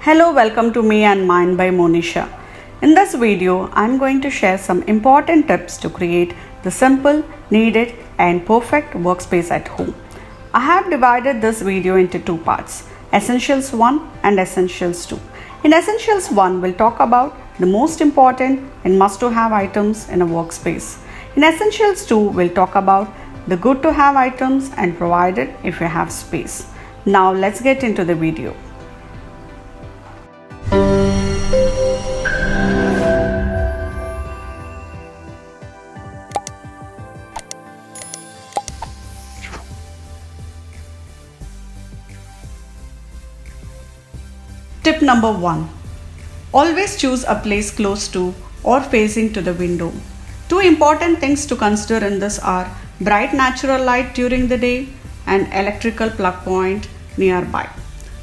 Hello, welcome to Me and Mine by Monisha. In this video, I'm going to share some important tips to create the simple, needed and perfect workspace at home. I have divided this video into two parts, Essentials 1 and Essentials 2. In Essentials 1, we'll talk about the most important and must-to-have items in a workspace. In Essentials 2, we'll talk about the good-to-have items and provided if you have space. Now let's get into the video. Tip number 1. Always choose a place close to or facing to the window. Two important things to consider in this are bright natural light during the day and electrical plug point nearby.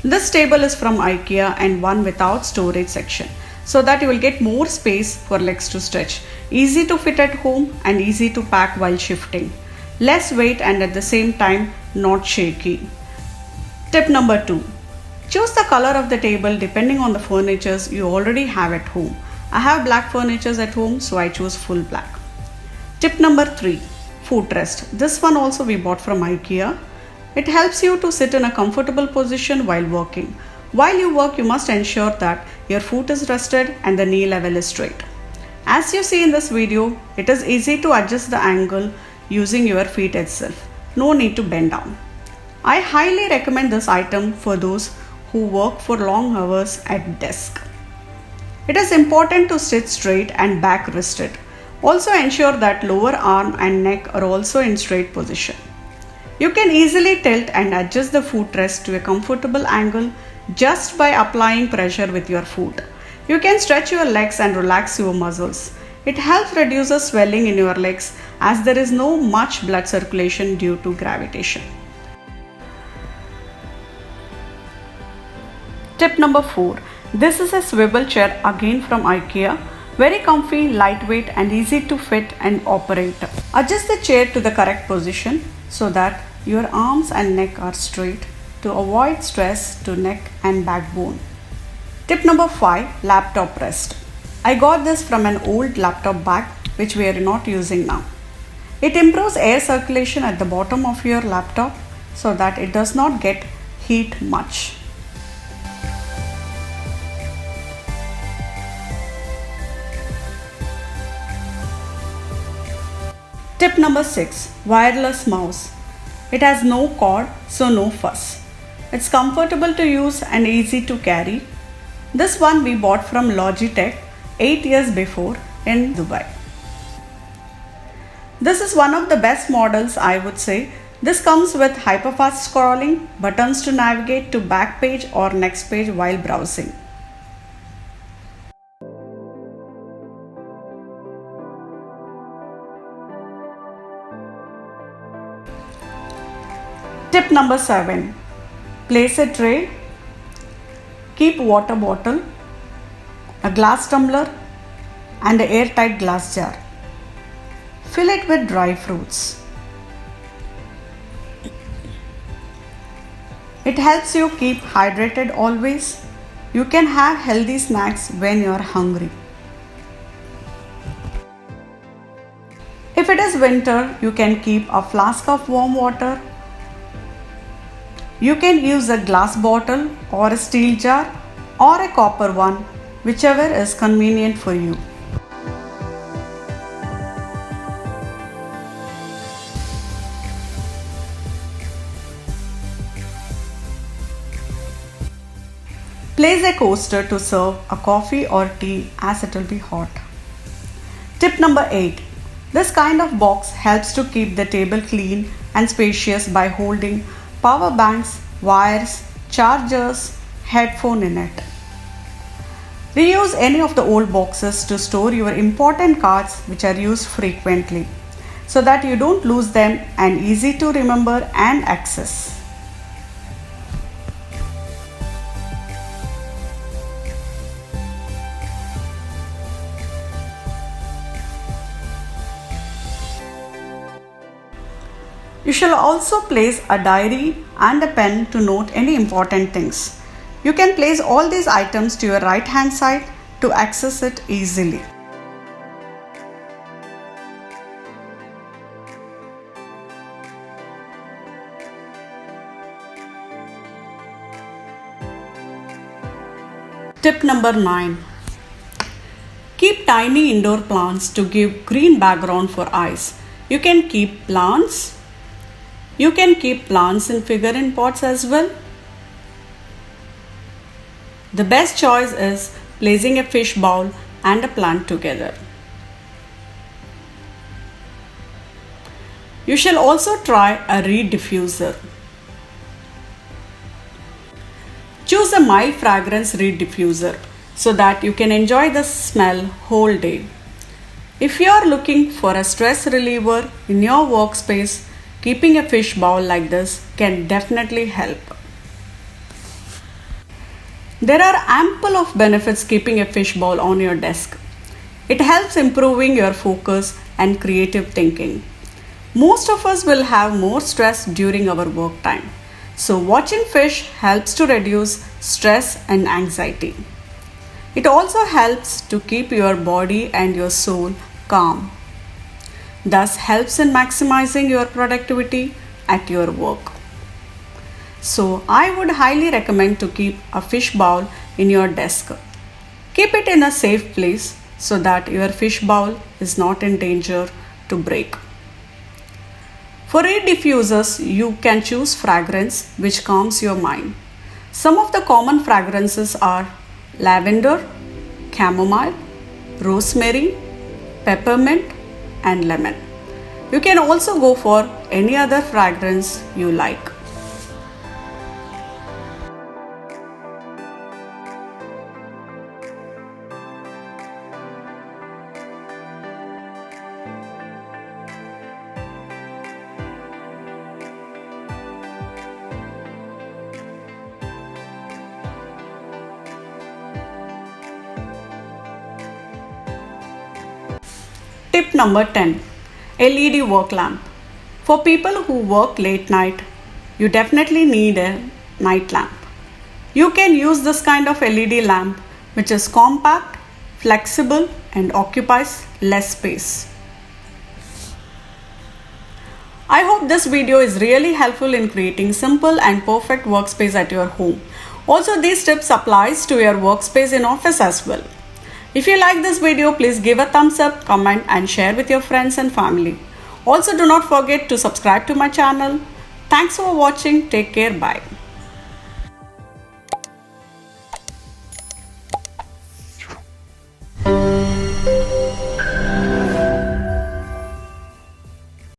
This table is from IKEA and one without storage section, so that you will get more space for legs to stretch. Easy to fit at home and easy to pack while shifting. Less weight and at the same time not shaky. Tip number 2. Choose the color of the table depending on the furniture you already have at home. I have black furniture at home, so I choose full black. Tip number 3. Footrest. This one also we bought from IKEA. It helps you to sit in a comfortable position while working. While you work, you must ensure that your foot is rested and the knee level is straight. As you see in this video, it is easy to adjust the angle using your feet itself. No need to bend down. I highly recommend this item for those who work for long hours at desk. It is important to sit straight and back rested. Also ensure that lower arm and neck are also in straight position. You can easily tilt and adjust the footrest to a comfortable angle just by applying pressure with your foot. You can stretch your legs and relax your muscles. It helps reduce the swelling in your legs as there is no much blood circulation due to gravitation. Tip number 4. This is a swivel chair again from IKEA. Very comfy, lightweight and easy to fit and operate. Adjust the chair to the correct position so that your arms and neck are straight to avoid stress to neck and backbone. Tip number 5. Laptop rest. I got this from an old laptop bag which we are not using now. It improves air circulation at the bottom of your laptop so that it does not get heat much. Tip number 6. Wireless mouse. It has no cord, so no fuss. It's comfortable to use and easy to carry. This one we bought from Logitech 8 years before in Dubai. This is one of the best models, I would say. This comes with hyperfast scrolling, buttons to navigate to back page or next page while browsing. Tip number 7. Place a tray. Keep water bottle, a glass tumbler and an airtight glass jar. Fill it with dry fruits. It helps you keep hydrated always. You can have healthy snacks when you are hungry. If it is winter, you can keep a flask of warm water. You can use a glass bottle or a steel jar or a copper one, whichever is convenient for you. Place a coaster to serve a coffee or tea as it will be hot. Tip number 8. This kind of box helps to keep the table clean and spacious by holding power banks, wires, chargers, headphone in it. Reuse any of the old boxes to store your important cards which are used frequently so that you don't lose them and easy to remember and access. You shall also place a diary and a pen to note any important things. You can place all these items to your right hand side to access it easily. Tip number 9. Keep tiny indoor plants to give green background for eyes. You can keep plants in figurine pots as well. The best choice is placing a fish bowl and a plant together. You shall also try a reed diffuser. Choose a mild fragrance reed diffuser so that you can enjoy the smell whole day. If you are looking for a stress reliever in your workspace, keeping a fish bowl like this can definitely help. There are ample of benefits keeping a fish bowl on your desk. It helps improving your focus and creative thinking. Most of us will have more stress during our work time. So watching fish helps to reduce stress and anxiety. It also helps to keep your body and your soul calm. Thus helps in maximizing your productivity at your work. So I would highly recommend to keep a fish bowl in your desk. Keep it in a safe place so that your fish bowl is not in danger to break. For reed diffusers, you can choose fragrance which calms your mind. Some of the common fragrances are lavender, chamomile, rosemary, peppermint, and lemon. You can also go for any other fragrance you like. Tip number 10. LED work lamp. For people who work late night, you definitely need a night lamp. You can use this kind of LED lamp which is compact, flexible and occupies less space. I hope this video is really helpful in creating simple and perfect workspace at your home. Also, these tips applies to your workspace in office as well. If you like this video, please give a thumbs up, comment and share with your friends and family. Also, do not forget to subscribe to my channel. Thanks for watching. Take care. Bye.